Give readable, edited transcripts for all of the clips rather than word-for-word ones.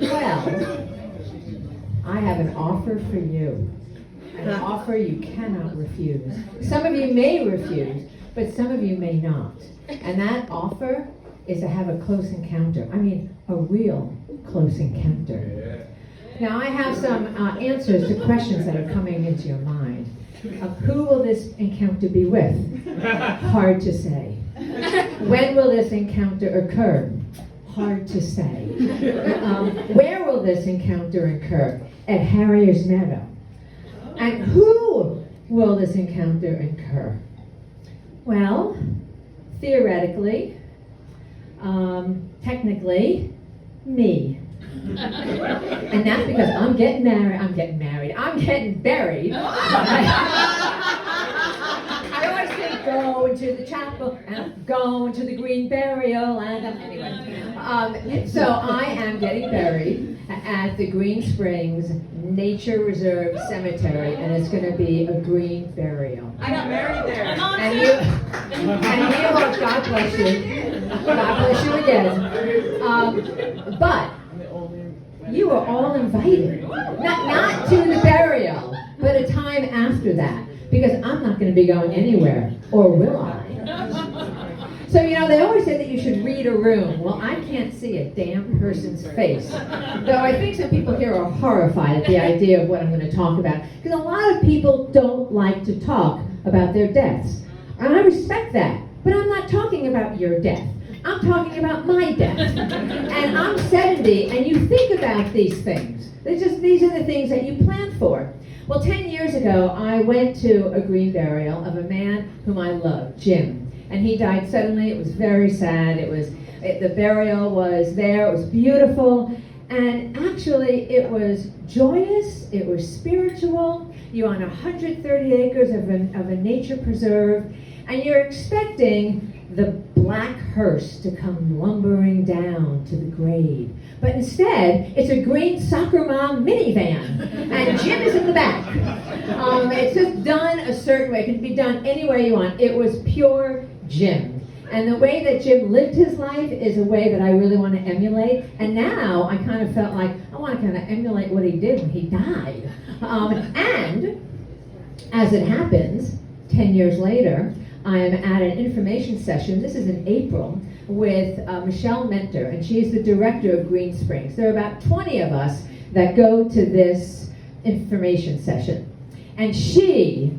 Well, I have an offer for you. An offer you cannot refuse. Some of you may refuse, but some of you may not. And that offer is to have a close encounter. I mean, a real close encounter. Now, I have some answers to questions that are coming into your mind. Who will this encounter be with? Hard to say. When will this encounter occur? Hard to say. Where will this encounter occur? At Harrier's Meadow. And who will this encounter occur? Well, theoretically, technically, me. And that's because I'm getting buried. I always think going to the chapel and going to the green burial and anyway. So I am getting buried at the Green Springs Nature Reserve Cemetery, and it's going to be a green burial. I got married there. And you, God bless you. God bless you again. But you are all invited, not to the burial, but a time after that, because I'm not going to be going anywhere, or will I? So, they always say that you should read a room. Well, I can't see a damn person's face, though I think some people here are horrified at the idea of what I'm going to talk about, because a lot of people don't like to talk about their deaths, and I respect that, but I'm not talking about your death. I'm talking about my death. And I'm 70, and you think about these things. These are the things that you plan for. Well, 10 years ago, I went to a green burial of a man whom I love, Jim. And he died suddenly. It was very sad. The burial was there. It was beautiful. And actually, it was joyous. It was spiritual. You're on 130 acres of a nature preserve. And you're expecting the black hearse to come lumbering down to the grave. But instead, it's a green soccer mom minivan, and Jim is in the back. It's just done a certain way. It can be done any way you want. It was pure Jim. And the way that Jim lived his life is a way that I really want to emulate. And now I kind of felt like I want to kind of emulate what he did when he died. And as it happens, 10 years later, I am at an information session, this is in April, with Michelle Mentor, and she's the director of Green Springs. There are about 20 of us that go to this information session. And she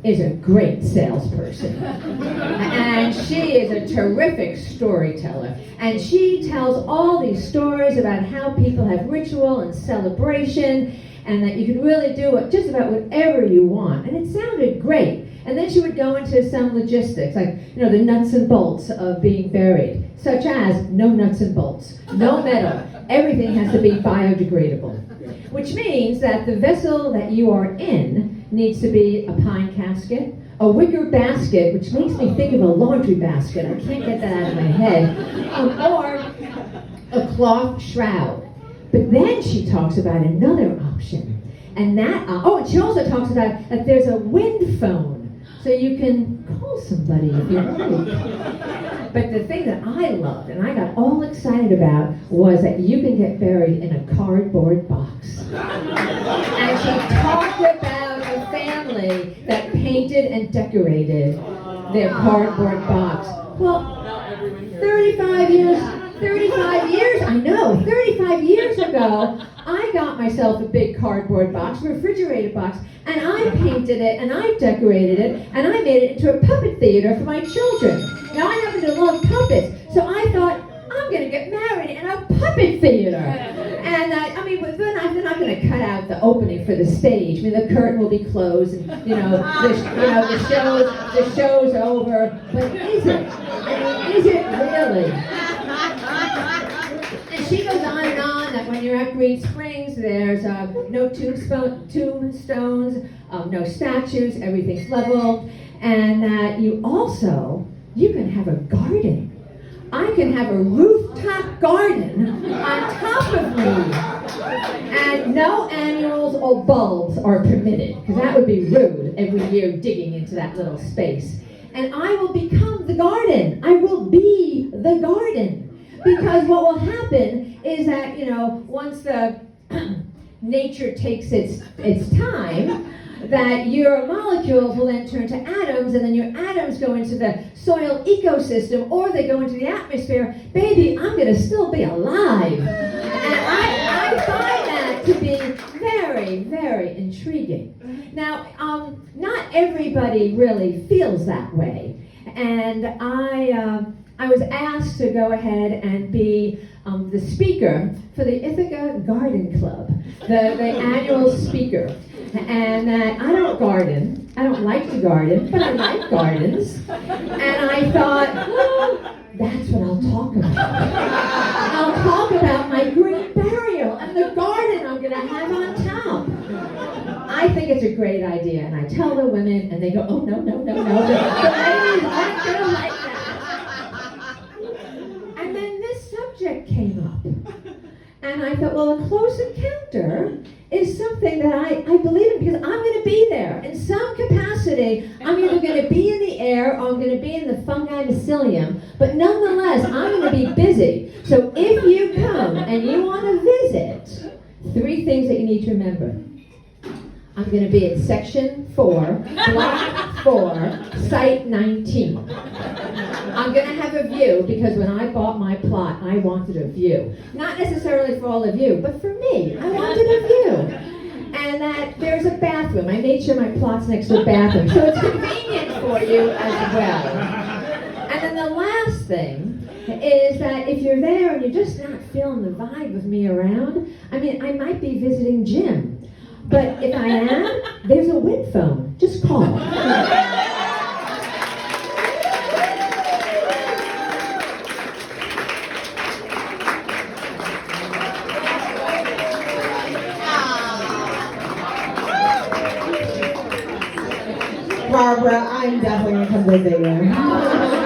is a great salesperson. And she is a terrific storyteller. And she tells all these stories about how people have ritual and celebration, and that you can really do just about whatever you want. And it sounded great. And then she would go into some logistics, like, the nuts and bolts of being buried, such as no nuts and bolts, no metal, everything has to be biodegradable, which means that the vessel that you are in needs to be a pine casket, a wicker basket, which makes me think of a laundry basket, I can't get that out of my head, or a cloth shroud. But then she talks about another option, and and she also talks about that there's a wind phone, so you can call somebody if you like. But the thing that I loved, and I got all excited about, was that you can get buried in a cardboard box. And she talked about a family that painted and decorated their cardboard box. Well, 35 years ago, I got myself a big cardboard box, refrigerated box, and I painted it, and I decorated it, and I made it into a puppet theater for my children. Now, I happen to love puppets, so I thought, I'm going to get married in a puppet theater. And they're not going to cut out the opening for the stage. The curtain will be closed, and the show's over. But is it? Is it really? And she goes on and on that when you're at Green Springs, there's no tombstones, no statues, everything's level, and that you can have a garden. I can have a rooftop garden on top of me. And no annuals or bulbs are permitted, because that would be rude every year digging into that little space. and I will become the garden. I will be the garden. Because what will happen is that, once the nature takes its time, that your molecules will then turn to atoms, and then your atoms go into the soil ecosystem, or they go into the atmosphere. Baby, I'm going to still be alive. And I find that to be very, very intriguing. Now, not everybody really feels that way. And I was asked to go ahead and be the speaker for the Ithaca Garden Club, the annual speaker. And I don't garden. I don't like to garden, but I like gardens. And I thought, that's what I'll talk about. I'll talk about my green burial and the garden I'm going to have on top. I think it's a great idea, and I tell the women, and they go, oh, no. The ladies aren't going to like that. And then this subject came up. And I thought, well, a close encounter is something that I believe in, because I'm going to be there. In some capacity, I'm either going to be in the air or I'm going to be in the fungi mycelium. But nonetheless, I'm going to be busy. So if you come and you want to visit, 3 things that you need to remember. I'm going to be in section 4, block 4, site 19. I'm going to have a view, because when I bought my plot, I wanted a view. Not necessarily for all of you, but for me, I wanted a view. And that there's a bathroom. I made sure my plot's next to a bathroom, so it's convenient for you as well. And then the last thing is that if you're there and you're just not feeling the vibe of me around, I might be visiting Jim. But if I am, there's a win phone. Just call. Barbara, I'm definitely going to come visit you.